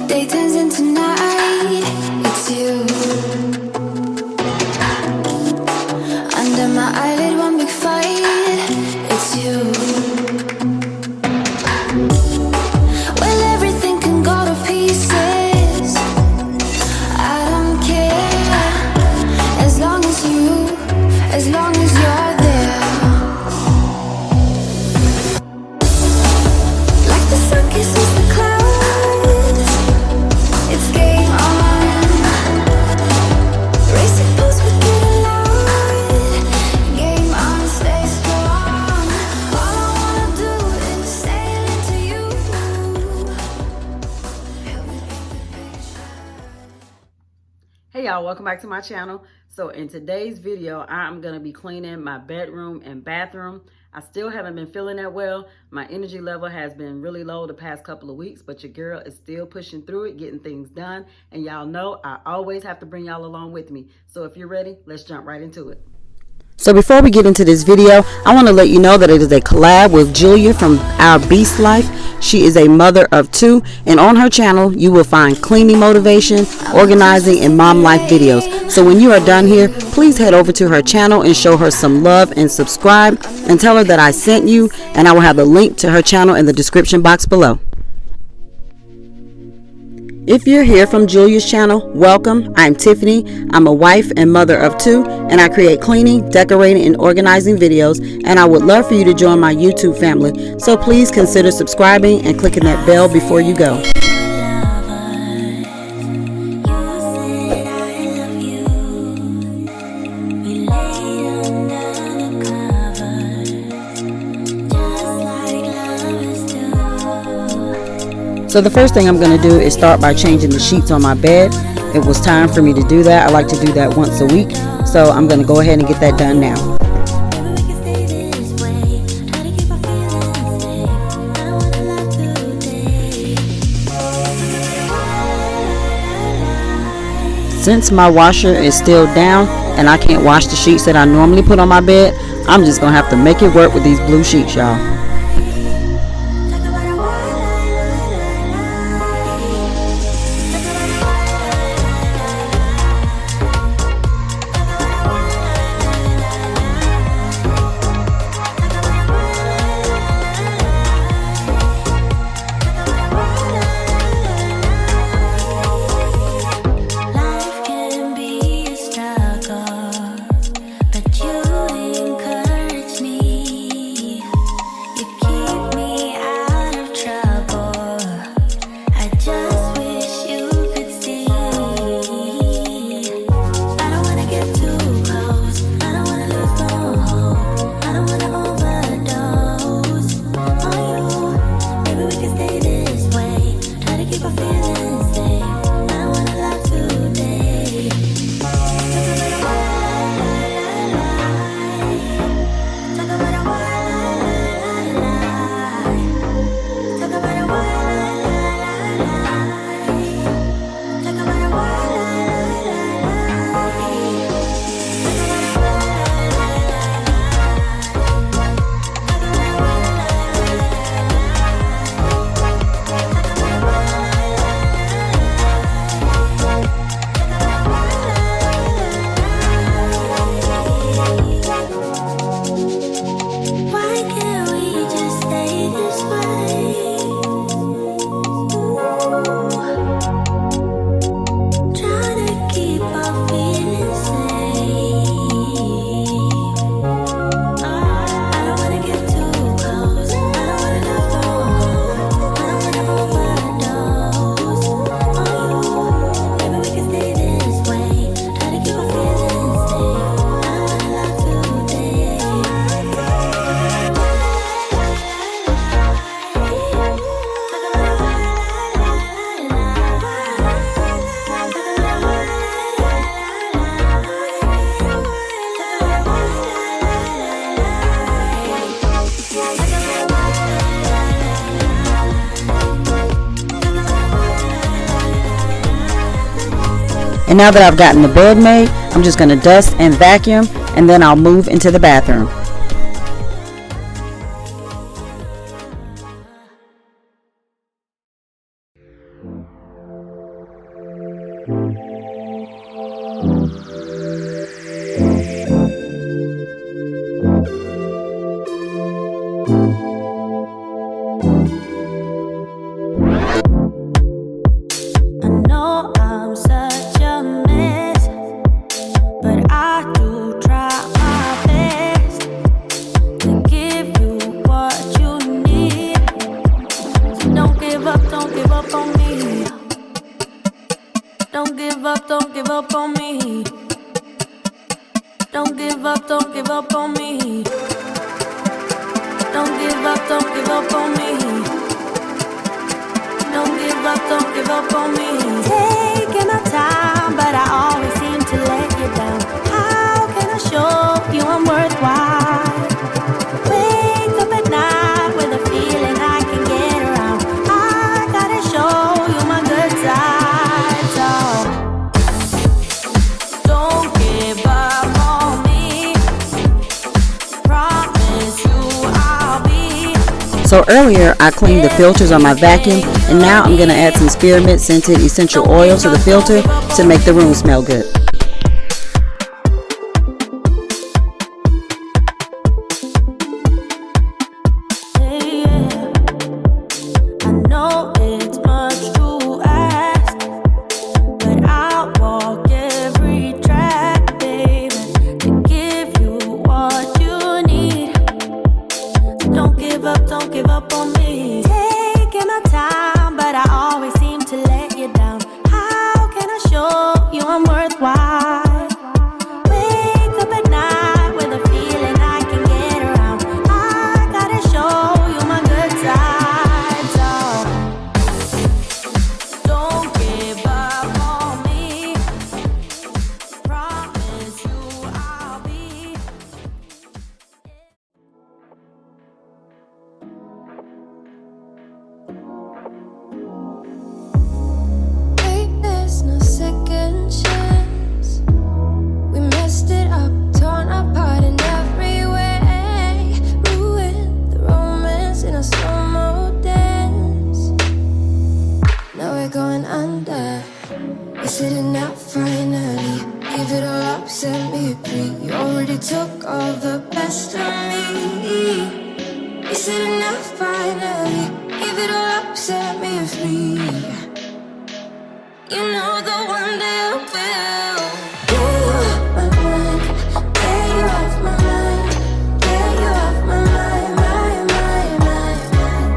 Day turns into night, it's you. Under my eyelid, one big fight, it's you. Well, everything can go to pieces, I don't care. As long as you're there. Like the sun kisses the clouds, it's game on. Racing pulse with it loud. Game on, stay strong. All I wanna do is sail into you. Help me paint the picture. Hey y'all, welcome back to my channel. So in today's video, I'm gonna be cleaning my bedroom and bathroom. I still haven't been feeling that well. My energy level has been really low the past couple of weeks, but your girl is still pushing through it, getting things done. And y'all know I always have to bring y'all along with me. So if you're ready, let's jump right into it. So before we get into this video, I want to let you know that it is a collab with Julia from Our Beast Life. She is a mother of 2, and on her channel you will find cleaning motivation, organizing, and mom life videos. So when you are done here, please head over to her channel and show her some love and subscribe, and tell her that I sent you, and I will have the link to her channel in the description box below. If you're here from Julia's channel, welcome. I'm Tiffany. I'm a wife and mother of 2, and I create cleaning, decorating, and organizing videos, and I would love for you to join my YouTube family. So please consider subscribing and clicking that bell before you go. So the first thing I'm going to do is start by changing the sheets on my bed. It was time for me to do that. I like to do that once a week. So I'm going to go ahead and get that done now. Since my washer is still down and I can't wash the sheets that I normally put on my bed, I'm just going to have to make it work with these blue sheets, y'all. And now that I've gotten the bed made, I'm just going to dust and vacuum, and then I'll move into the bathroom. know I'm such a mess, but I do try my best to give you what you need. So don't give up on me. Don't give up on me. Don't give up on me. Don't give up on me. Don't give up on me. Taking my time, but I always seem to let you down. How can I show you I'm worthwhile? Wake up at night with a feeling I can get around. I gotta show you my good side. So don't give up on me. Promise you I'll be. So earlier I cleaned the filters on my vacuum, and now I'm going to add some Spearmint scented essential oil to the filter to make the room smell good. I know it's much to ask, but I'll walk every track, baby, to give you what you need. So don't give up on me. Taking my time, but I always seem to let you down. How can I show you I'm worthwhile? Wake up at night with a feeling I can get around. I gotta show you my good side. So don't give up on me. Promise you I'll be. Wait, there's no second chance. We messed it up, torn apart in every way. Ruined the romance in a slow-mo dance. Now we're going under. We're sitting out finally. Give it all up, set me free. You already took all the best of me. We're sitting out finally. Give it all up, set me free. You know the one day I will. Get you off my mind. Get you off my mind. Get you off my mind, mind.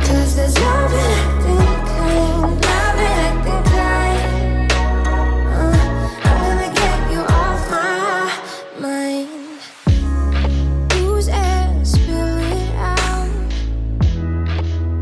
'Cause there's love in acting kind. Love in acting kind. I'm gonna get you off my mind. Use and spill it out.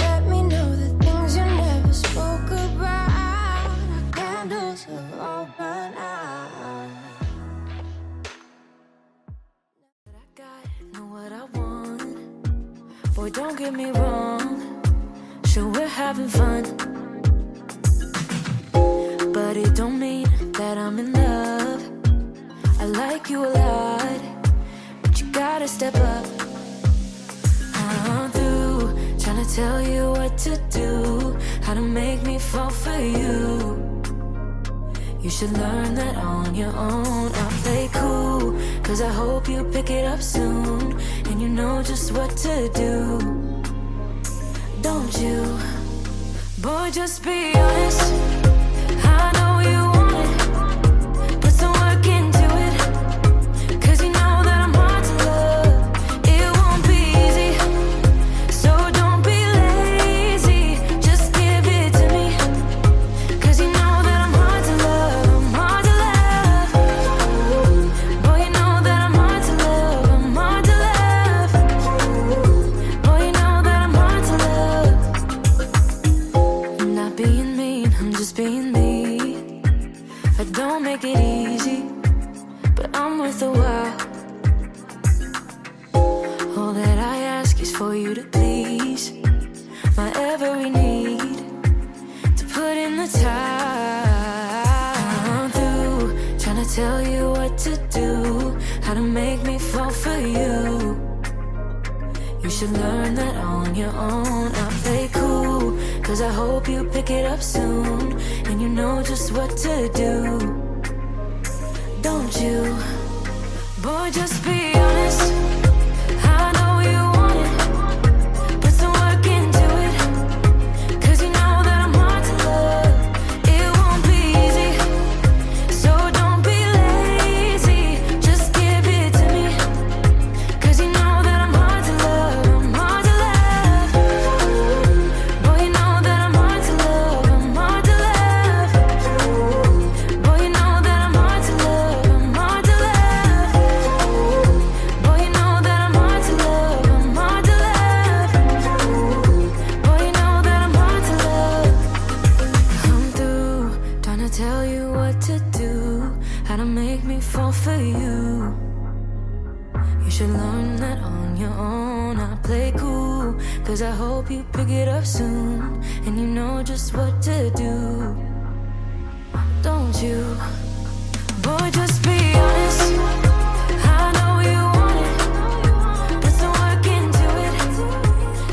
Let me know the things you never spoke about. Our candles have all burned out. What I got, know what I want. Boy, don't get me wrong. Sure, we're having fun, but it don't mean that I'm in love. I like you a lot, but you gotta step up. I'm through trying to tell you what to do, how to make me fall for you. You should learn that on your own. I'll play cool, 'cause I hope you pick it up soon, and you know just what to do. Don't you? Boy, just be honest. I know you want it. Put some work into it, 'cause you know that I'm hard to love. It won't be easy, so don't be lazy. Just give it to me, 'cause you know that I'm hard to love. I'm hard to love. Boy, you know that I'm hard to love. I'm hard to love. Boy, you know that I'm hard to love. I'm not being mean, I'm just being me. I don't make it easy, but I'm worth a while. All that I ask is for you to please my every need, to put in the time. I'm through trying to tell you what to do, how to make me fall for you. You should learn that on your own. I play cool, 'cause I hope you pick it up soon, and you know just what to do. Don't you? Boy, just be honest. I know you want it. Put some work into it, 'cause you know that I'm hard to love. It won't be easy, so don't be lazy. Just give it to me, 'cause you know that I'm hard to love. I'm hard to love. Boy, you know that I'm hard to love. I'm hard to love. Boy, you know that I'm hard to love. I'm hard to love. Boy, you know that I'm hard to love. I'm hard to love. Boy, you know that I'm hard to love. I'm through trying to tell you what to do, how to make me fall for you. You should learn that on your own. I play cool, 'cause I hope you pick it up soon, and you know just what to do. Don't you? Boy, just be honest. I know you want it. Put some work into it,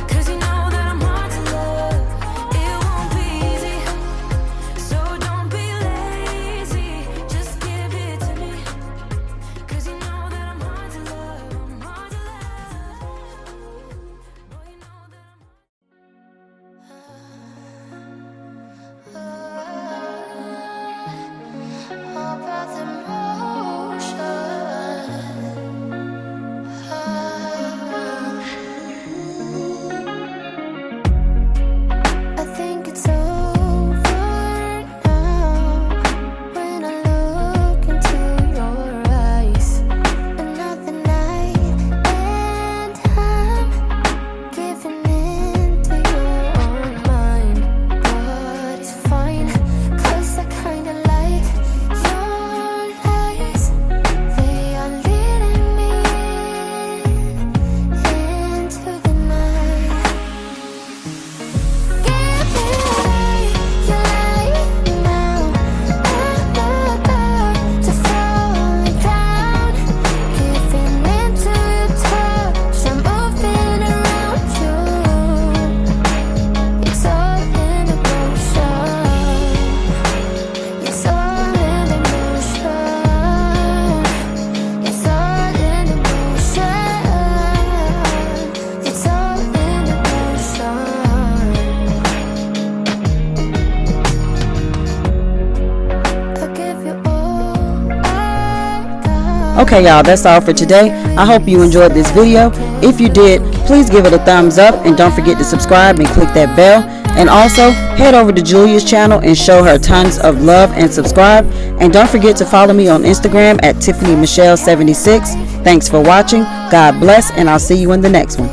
'cause you know that I'm hard to love. It won't be easy, so don't be lazy. Just give it to me, 'cause you know that I'm hard to love. I'm hard to love. Boy, you know that I'm all breath and motion. I think it's over now when I look into your eyes. Another night and I'm giving in to your mind, but it's fine, 'cause I kinda like your lies. They are leading me into the night. Give me your light now. I'm about to fall down, giving in to your touch. I'm moving around you. It's all in the motion. It's all in the motion. It's all in the motion. It's all in the motion. I'll give you all I got. Okay, y'all, that's all for today. I hope you enjoyed this video. If you did, please give it a thumbs up, and don't forget to subscribe and click that bell. And also, head over to Julia's channel and show her tons of love and subscribe. And don't forget to follow me on Instagram at TiffanyMichelle76. Thanks for watching. God bless, and I'll see you in the next one.